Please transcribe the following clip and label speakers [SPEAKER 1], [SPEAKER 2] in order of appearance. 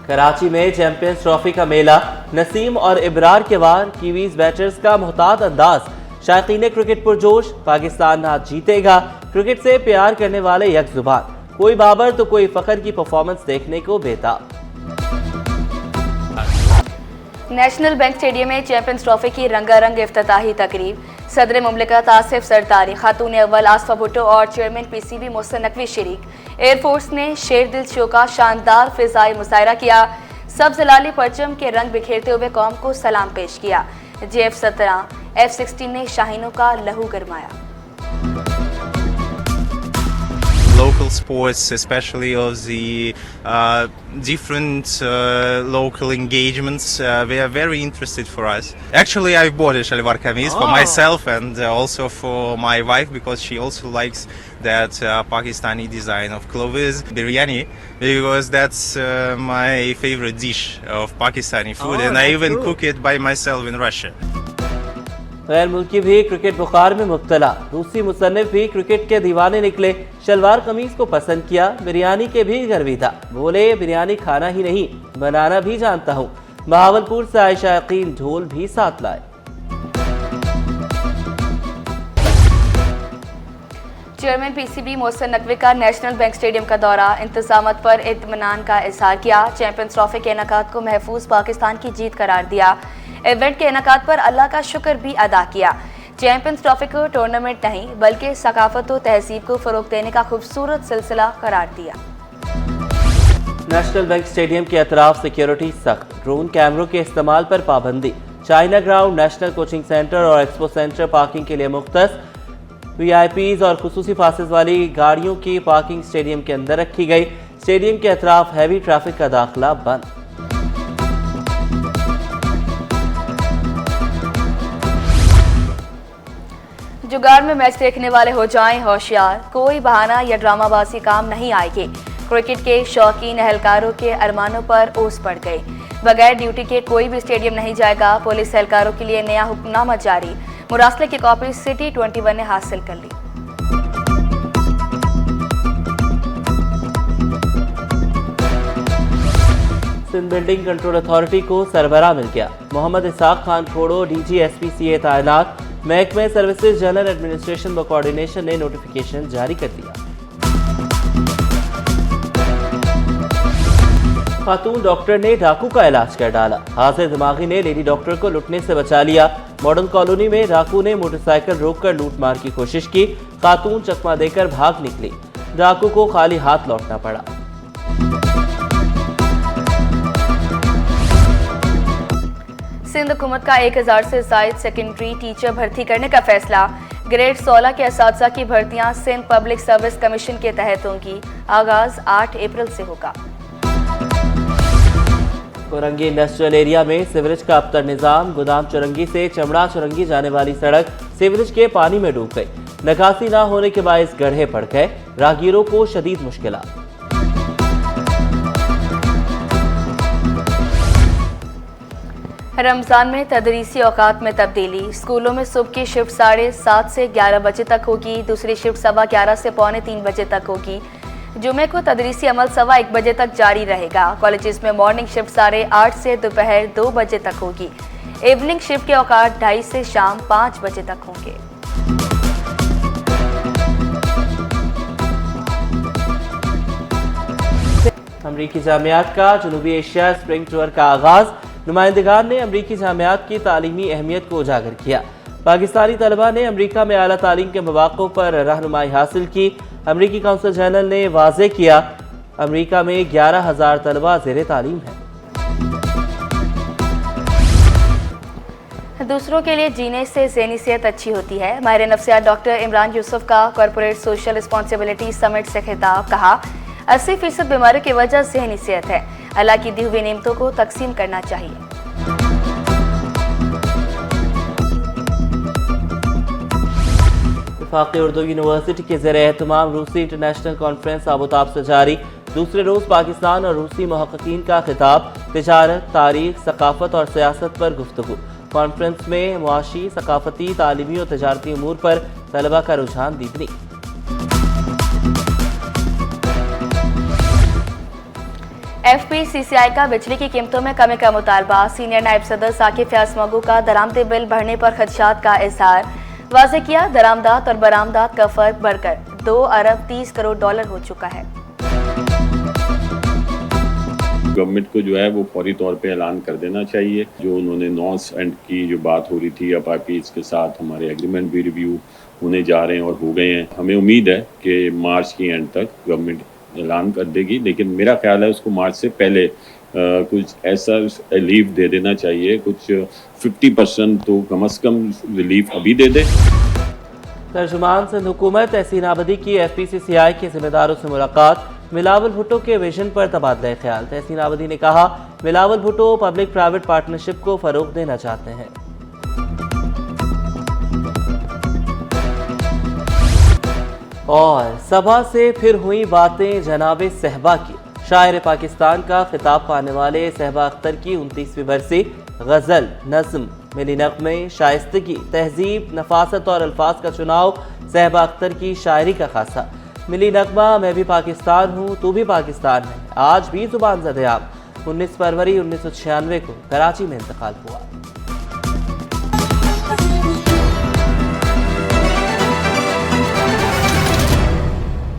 [SPEAKER 1] कराची में champions trophy का मेला, नसीम और इब्रार के वार, कीवीज बैटर्स का मोहतात अंदाज, शायकीन क्रिकेट पुरजोश, पाकिस्तान आज जीतेगा, क्रिकेट से प्यार करने वाले यकजुबान, कोई बाबर तो कोई फखर की परफॉर्मेंस देखने को बेताब।
[SPEAKER 2] नेशनल बैंक स्टेडियम में चैंपियंस ट्रॉफी की रंगारंग इफ्तिताही तकरीब, सदर मुमलिकत आसिफ सरदारी, खातून अव्वल आसफा भुट्टो और चेयरमैन पीसीबी मोहसिन नकवी शरीक। एयरफोर्स ने शेर दिल शो का शानदार फिजाई मुजाहरा किया, सब्ज लाली परचम के रंग बिखेरते हुए कौम को सलाम पेश किया। JF-17 F-16 ने शाहीनों का लहू गरमाया।
[SPEAKER 3] Local sports, especially of the different local engagements, they are very interested for us. Actually, I bought a shalwar kameez for myself and also for my wife because she also likes that Pakistani design of clothes, biryani, because that's my favorite dish of Pakistani food, and I even cook it by myself in Russia.
[SPEAKER 1] गैर मुल्की भी cricket बुखार में मुब्तला, रूसी मुसन्निफ भी cricket के दीवाने निकले, शलवार कमीज को पसंद किया, बिरयानी के भी गर्वी था, बोले बिरयानी खाना ही नहीं बनाना भी जानता हूँ। बहावलपुर से आए शायकीन ढोल भी साथ लाए।
[SPEAKER 2] चेयरमैन पीसीबी मोहसिन नकवी का नेशनल बैंक स्टेडियम का दौरा, इंतजामात पर इत्मीनान का इजहार किया, चैंपियंस ट्रॉफी के इनेकाद को महफूज पाकिस्तान की जीत करार दिया, इवेंट के इनेकाद पर अल्लाह का शुक्र भी अदा किया। चैंपियंस ट्रॉफी को टूर्नामेंट नहीं बल्कि सकाफत और तहजीब को फरोग देने का खूबसूरत सिलसिला करार दिया।
[SPEAKER 1] नेशनल बैंक स्टेडियम के अतराफ सिक्योरिटी सख्त, ड्रोन कैमरों के इस्तेमाल पर पाबंदी, China ground, national coaching centre और एक्सपो सेंटर पार्किंग के लिए मुख्तस, VIPs और खुसूसी पासेस वाली गाड़ियों की पार्किंग स्टेडियम के अंदर रखी गई। स्टेडियम के अतराफ हैवी ट्रैफिक का दाखिला बंद।
[SPEAKER 2] जुगाड़ में मैच देखने वाले हो जाएं होशियार, कोई बहाना या ड्रामाबाजी काम नहीं आएगी। क्रिकेट के शौकीन एहलकारों के अरमानों पर ओस पड़ गई, बगैर ड्यूटी के कोई भी स्टेडियम नहीं जाएगा। पुलिस एहलकारों के लिए नया हुक्मनामा जारी, मुरासले की कॉपी सिटी 21 ने हासिल कर ली।
[SPEAKER 1] सिंध बिल्डिंग कंट्रोल अथॉरिटी को सरबराह मिल गया, मोहम्मद इसाक खान खोड़ो DG SPCA तैनात, महकमे सर्विसेज जनरल एडमिनिस्ट्रेशन व कोऑर्डिनेशन ने नोटिफिकेशन जारी कर दिया। खातून डॉक्टर ने डाकू का इलाज कर डाला, हाजिर दिमागी ने लेडी डॉक्टर को लुटने से बचा लिया। मॉडर्न कॉलोनी में डाकू ने मोटरसाइकिल रोककर लूटमार की कोशिश की, खातून चकमा देकर भाग निकली, डाकू को खाली हाथ लौटना पड़ा।
[SPEAKER 2] सिंध हुकूमत का 1000 से जायद सेकेंडरी टीचर भर्ती करने का फैसला, ग्रेड 16 के असातिज़ा की भर्तियां सिंध पब्लिक सर्विस कमीशन के तहत होंगी, आगाज 8 अप्रैल से होगा।
[SPEAKER 1] कोरंगी इंडस्ट्रियल एरिया में सीवरेज का अबतर निजाम, गोदाम चुरंगी से चमड़ा चुरंगी जाने वाली सड़क सीवरेज के पानी में डूब गई, निकासी न होने के बायस गड्ढे पड़ गए, राहगीरों को शदीद मुश्किलात।
[SPEAKER 2] रमजान में तदरीसी औकात में तब्दीली, स्कूलों में सुबह की शिफ्ट 7:30 से 11 बजे तक होगी, दूसरी शिफ्ट 11:15 से 2:45 बजे तक होगी। जुमे को तदरीसी अमल 1:15 बजे तक जारी रहेगा। कॉलेजेस में मॉर्निंग शिफ्ट 8:30 से दोपहर 2 बजे तक होगी। इवनिंग शिफ्ट के औकात 2:30 से शाम 5 बजे तक होंगे।
[SPEAKER 1] अमरीकी जामियात का जनूबी एशिया स्प्रिंग टूर का आगाज, नुमाइंदगान ने अमरीकी जामियात की तालीमी अहमियत को उजागर किया। पाकिस्तानी तलबा ने अमरीका में आला तालीम के मौक़ों पर रहनुमाई हासिल की। अमरीकी काउंसिल जनरल ने वाज़ेह किया, अमरीका में 11,000 तलबा ज़ेरे तालीम हैं।
[SPEAKER 2] दूसरों के लिए जीने से ज़हनी सेहत अच्छी होती है। माहिर नफ्सियात डॉक्टर इमरान यूसुफ का कॉरपोरेट सोशल रिस्पॉन्सिबिलिटी समिट से खिताब, कहा 80% बीमारियों की वजह ज़हनी सेहत है, अल्लाह की दी हुई नेमतों को तकसीम करना चाहिए।
[SPEAKER 1] वफाकी उर्दू यूनिवर्सिटी के ज़ेरे एहतमाम रूसी इंटरनेशनल कॉन्फ्रेंस आबोताब से जारी, दूसरे रोज़ पाकिस्तान और रूसी मुहक्किकीन का खिताब, तिजारत, तारीख, सकाफत और सियासत पर गुफ्तगू। कॉन्फ्रेंस में मुआशी, सकाफती, तालीमी और तजारती उमूर पर तलबा का रुझान दीपनी।
[SPEAKER 2] FPCCI का बिजली की कीमतों में कमी का मुतालबा। सीनियर नायब सदर साकिब फयाज मगू का दरामदी बिल बढ़ने पर खदशात का इजहार। वाज़ेह किया, दरामदात और बरामदात का फर्क बढ़कर 2 अरब 30 करोड़ डॉलर हो चुका है।
[SPEAKER 4] गवर्नमेंट को जो है वो फौरी तौर पे ऐलान कर देना चाहिए। जो उन्होंने नॉर्थ एंड की जो बात हो रही थी, अब IPs के साथ हमारे एग्रीमेंट भी रिव्यू होने जा रहे हैं और हो गए हैं। हमें उम्मीद है कि मार्च की एंड तक गवर्नमेंट ऐलान कर देगी, लेकिन मेरा ख्याल है उसको मार्च से पहले कुछ ऐसा रिलीफ दे देना चाहिए। कुछ 50% तो कम से कम रिलीफ अभी दे दे।
[SPEAKER 1] तर्जुमान सिंध हुकूमत तहसीन आबदी की FPCCI के जिम्मेदारों से मुलाकात। बिलावल भुट्टो के विजन पर तबादला ख्याल। तहसीन आबदी ने कहा, Bilawal Bhutto public private partnership को फरोग देना चाहते हैं। और सभा से फिर हुई बातें जनाब सहबा की। शायर पाकिस्तान का खिताब पाने वाले सहबा अख्तर की 29वीं बरसी। गज़ल, नज़्म, मिली नग़्मे, शाइस्तगी, तहजीब, नफासत और अल्फाज का चुनाव सहबा अख्तर की शायरी का खासा। मिली नगमा, मैं भी पाकिस्तान हूँ, तू भी पाकिस्तान है, आज भी जुबान ज़द-ए-आब। 19 फरवरी 1996 को कराची में इंतकाल हुआ।